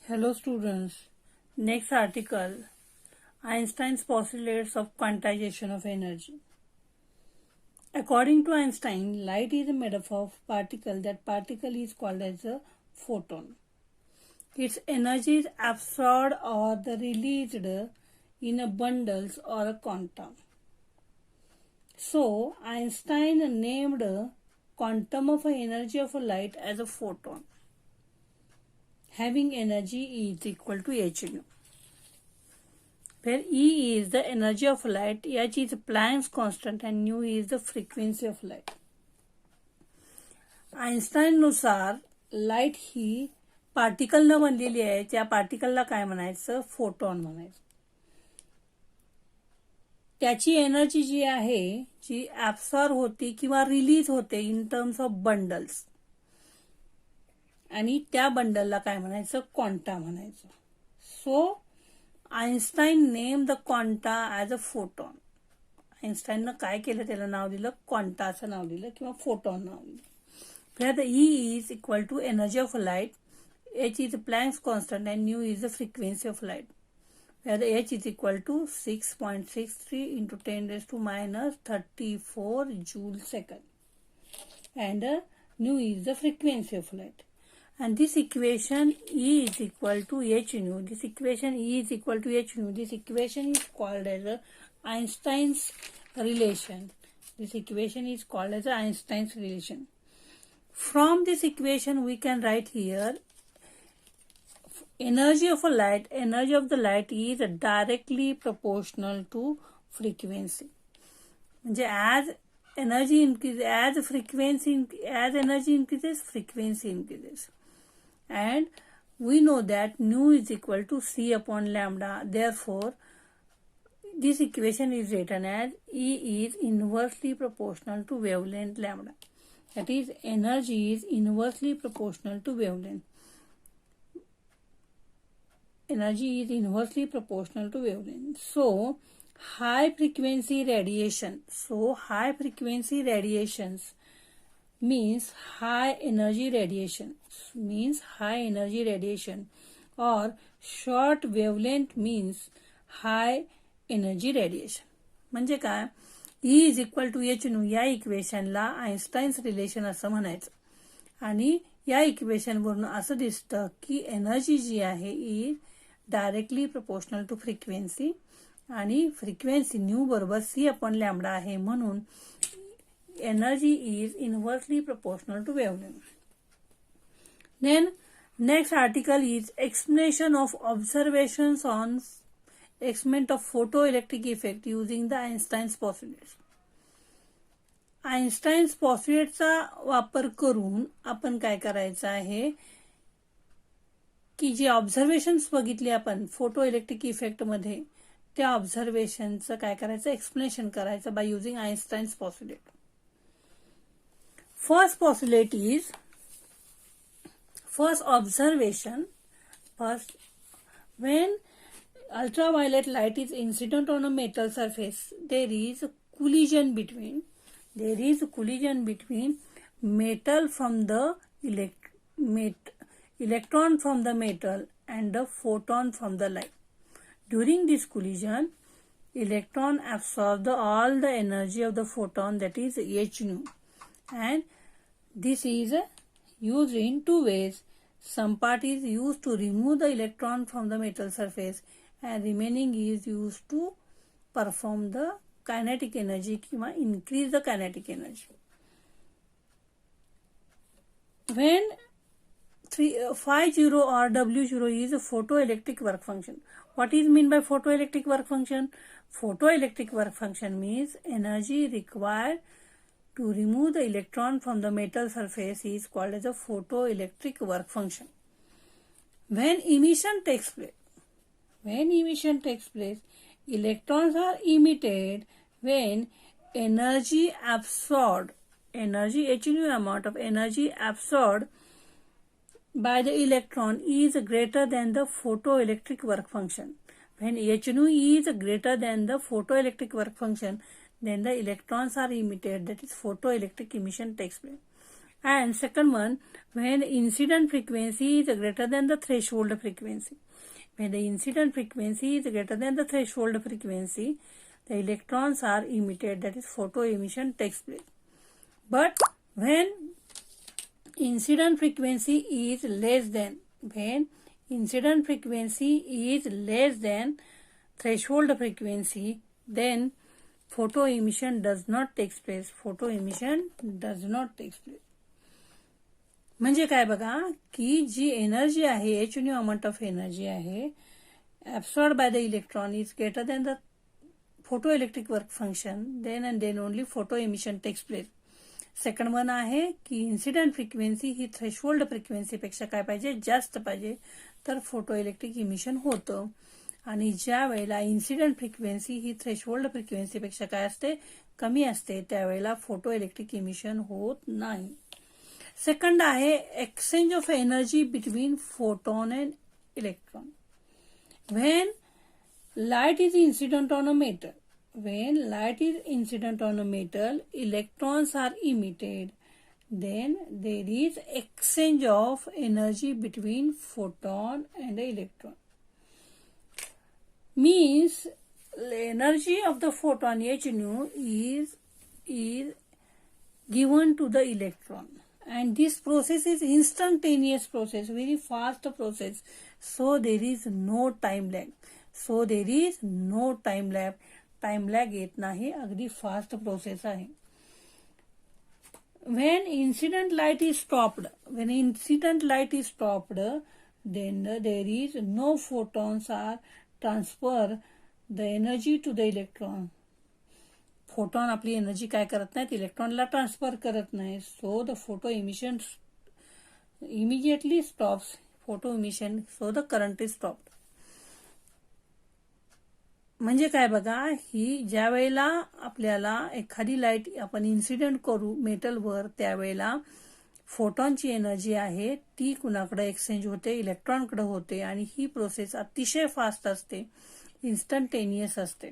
Hello students. Next article, Einstein's postulates of quantization of energy. According to Einstein, light is made up of particle. That particle is called as a photon. Its energy is absorbed or released in a bundles or a quantum. So Einstein named quantum of energy of light as a photon, having energy E is equal to h nu, where E is the energy of light, h is Planck's constant and nu is the frequency of light. Einstein नुसार light ही पार्टिकलनं बनलेली आहे. त्या पार्टिकलला काय म्हणायचं? Photon म्हणायचं. त्याची energy जी आहे जी ऍब्सॉर्ब होती किंवा रिलीज होते इन टर्म्स ऑफ बंडल्स, आणि त्या बंडलला काय म्हणायचं? क्वांटा म्हणायचं. So Einstein name the quanta as a photon. आइन्स्टाईननं काय केलं? त्याला नाव दिलं क्वांटा असं नाव दिलं किंवा फोटॉन नाव दिलं. Where the E is equal to energy of light, h is Planck's constant and nu is the frequency of light. Where the h is equal to 6.63 into 10 raised to minus 34 joule second. And nu is the frequency of light. And this equation E is equal to h nu. This equation E is equal to h nu. This equation is called as Einstein's relation. This equation is called as Einstein's relation. From this equation we can write here energy of the light is directly proportional to frequency. म्हणजे as energy increases, as energy increases, frequency increases. And we know that nu is equal to c upon lambda. Therefore, this equation is written as E is inversely proportional to wavelength lambda. That is, energy is inversely proportional to wavelength. Energy is inversely proportional to wavelength. So, high frequency radiations means high energy radiation, or short wavelength means high energy radiation. म्हणजे काय? E is equal to h nu या इक्वेशनला आइन्स्टाईन्स relation असं म्हणायचं. आणि या equation वरून असं दिसतं की एनर्जी जी आहे E directly proportional to frequency, आणि फ्रिक्वेन्सी न्यू बरोबर सी अपॉन लॅम्बडा आहे, म्हणून energy is inversely proportional to wavelength. Then next article is explanation of observations on experiment of photoelectric effect using the Einstein's postulates. Einstein's पॉस्युलेटचा वापर करून आपण काय करायचं आहे की जे ऑब्झर्वेशन्स बघितले आपण फोटो इलेक्ट्रिक इफेक्ट मध्ये, त्या ऑब्झर्वेशनचं काय करायचं? एक्सप्लेनेशन करायचं by using Einstein's postulate. First postulate is when ultraviolet light is incident on a metal surface, there is a collision between metal from the electron from the metal and the photon from the light. During this collision, electron absorb all the energy of the photon, that is h nu, and this is used in two ways. Some part is used to remove the electron from the metal surface, and remaining is used to perform the kinetic energy or increase the kinetic energy. When 50 or W0 is a photoelectric work function. What is mean by photoelectric work function? Photoelectric work function means energy required to remove the electron from the metal surface is called as a photoelectric work function. When emission takes place, electrons are emitted when energy h nu amount of energy absorbed by the electron is greater than the photoelectric work function. When h nu is greater than the photoelectric work function, then the electrons are emitted, that is photoelectric emission takes place. And second one, when incident frequency is greater than the threshold frequency. When the incident frequency is greater than the threshold frequency, the electrons are emitted, that is photo emission takes place. But when incident frequency is less than, threshold frequency, then photo emission does not take place. म्हणजे काय बघा की जी energy आहे, h nu amount of energy आहे, absorb by the electron is greater than the photoelectric work function, then and then only photo emission takes place. Second one आहे की incident frequency ही थ्रेशोल्ड फ्रिक्वेन्सीपेक्षा काय पाहिजे, जास्त पाहिजे, तर फोटो इलेक्ट्रिक इमिशन होतं. आणि ज्या वेळेला इन्सिडेंट फ्रिक्वेन्सी ही थ्रेशोल्ड फ्रिक्वेन्सीपेक्षा काय असते, कमी असते, त्यावेळेला फोटो इलेक्ट्रिक इमिशन होत नाही. सेकंड आहे exchange of energy between photon and electron. When light is incident on a metal. When light is incident on a metal, electrons are emitted. Then there is exchange of energy between photon and the electron. Means the energy of the photon h nu is given to the electron, and this process is instantaneous process, very fast process. So there is no time lag. Time lag येत नाही, अगदी fast process आहे. when incident light is stopped, then there is no photons are transfer the energy to the electron. Photon आपली energy काय करत नाहीत, इलेक्ट्रॉनला transfer करत नाही. So the photo emission immediately stops. Photo emission, so the current is stopped. म्हणजे काय बघा, ही ज्या वेळेला आपल्याला एखादी लाईट आपण इन्सिडेंट करू मेटलवर, त्यावेळेला फोटॉनची एनर्जी आहे ती कुणाकडे एक्सचेंज होते, इलेक्ट्रॉनकडे होते. आणि ही प्रोसेस अतिशय फास्ट असते, इन्स्टंटेनियस असते.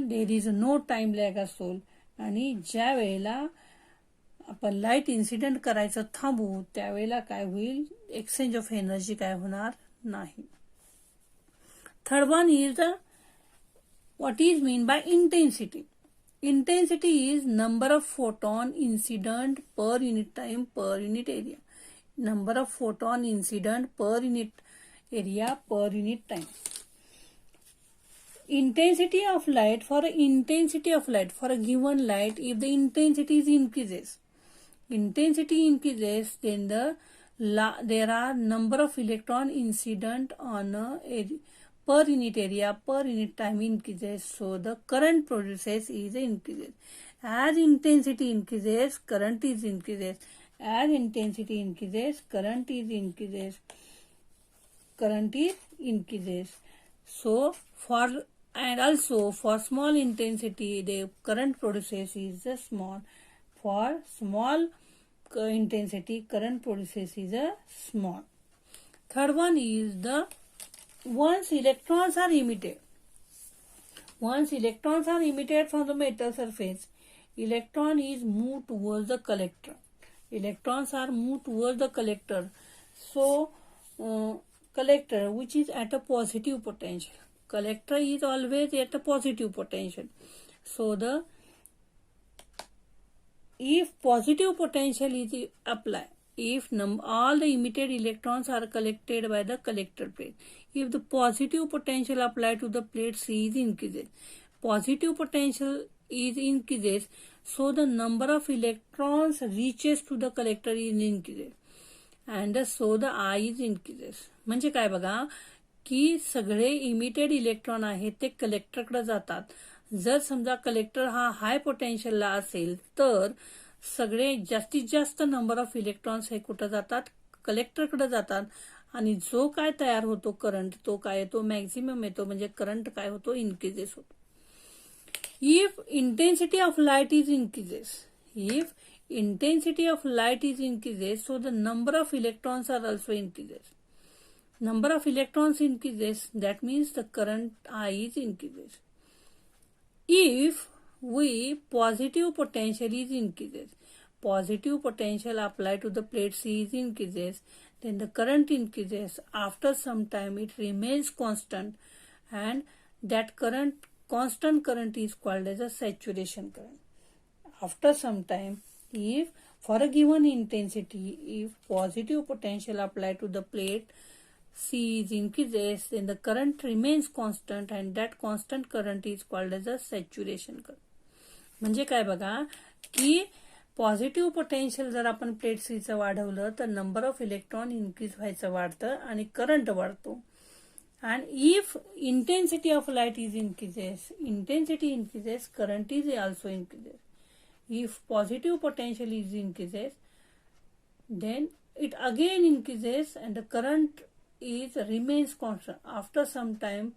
There is no time lag असतो. आणि ज्या वेळेला आपण लाईट इन्सिडेंट करायचं थांबू, त्यावेळेला काय होईल, एक्सचेंज ऑफ एनर्जी काय होणार नाही. Third one is the what is mean by intensity. Intensity is number of photon incident per unit time per unit area. Number of photon incident per unit area per unit time. Intensity of light, for a given light, if the intensity increases, then there are number of electron incident on a per unit area, per unit time increases. So the current process is increases. As intensity increases, current is increases. As intensity increases, current is increases. So for small intensity, the current process is small. For small intensity, current process is small. Third one is the once electrons are emitted from the metal surface, electron is moved towards the collector. So collector, which is at a positive potential. Collector is always at a positive potential. So if positive potential is applied, if all the emitted electrons are collected by the collector plate, if the positive potential applied to the plate C is increases, positive potential is increases, so the number of electrons reaches to the collector is increases, and so the I is increases. म्हणजे काय बघा की सगळे emitted electron आहेत ते कलेक्टरकडे जातात. जर समजा कलेक्टर हा हाय पोटेन्शियलला असेल तर सगळे जास्तीत जास्त नंबर ऑफ इलेक्ट्रॉन्स हे कुठं जातात, कलेक्टरकडे जातात. आणि जो काय तयार होतो करंट, तो काय येतो, मॅक्झिमम येतो. म्हणजे करंट काय होतो, इन्क्रीजेस होतो. If intensity of light is increases, so the number of electrons are also increases. Number of electrons increases, that means the current I is increases. If positive potential is increases, positive potential applied to the plate C is increases, then the current increases. After some time it remains constant, and that constant current is called as a saturation current. After some time, if for a given intensity, if positive potential applied to the plate C is increases, then the current remains constant, and that constant current is called as a saturation current. म्हणजे काय बघा की positive potential जर आपण plate सीचं वाढवलं तर number of electron increase व्हायचं वाढतं आणि करंट वाढतो. And if intensity of light is intensity increases, current is also increases. If positive potential is increases, then it again increases and the current is remains constant. After some time,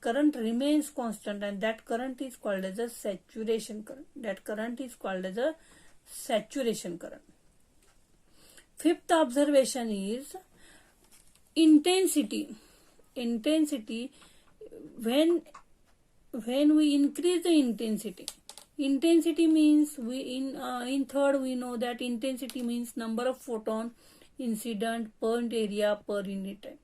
current remains constant, and that current is called as a saturation current. That current is called as a saturation current. Fifth observation is intensity. Intensity, when we increase the intensity means in third we know that intensity means number of photon incident per area per unit time.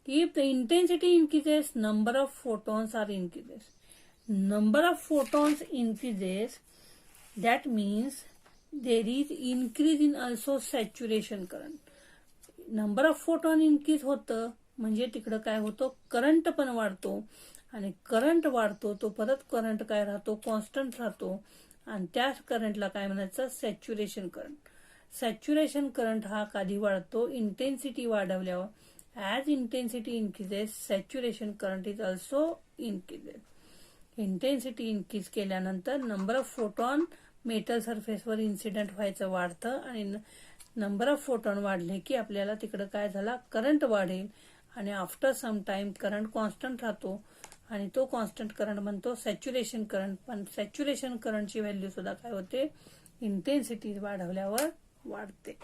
If the intensity increases, number of photons are increases. Number of photons increases, that means there is increase in also saturation current. Number of photon increase होतं म्हणजे तिकडं काय होतं, current पण वाढतो, आणि current वाढतो तो परत करंट काय राहतो, कॉन्स्टंट राहतो, आणि त्या करंटला काय म्हणायचं, सॅच्युरेशन करंट. सॅच्युरेशन करंट हा कधी वाढतो, इंटेन्सिटी वाढवल्यावर. As intensity increases, saturation current is also increases. Intensity increase केल्यानंतर नंबर ऑफ फोटॉन मेटल सरफेसवर इन्सिडेंट व्हायचं वाढतं, आणि नंबर ऑफ फोटॉन वाढले की आपल्याला तिकडं काय झाला, करंट वाढेल, आणि after some time current constant राहतो, आणि तो कॉन्स्टंट करंट म्हणतो सॅच्युरेशन करंट. पण सॅच्युरेशन करंटची व्हॅल्यू सुद्धा काय होते, इंटेन्सिटी वाढवल्यावर वाढते.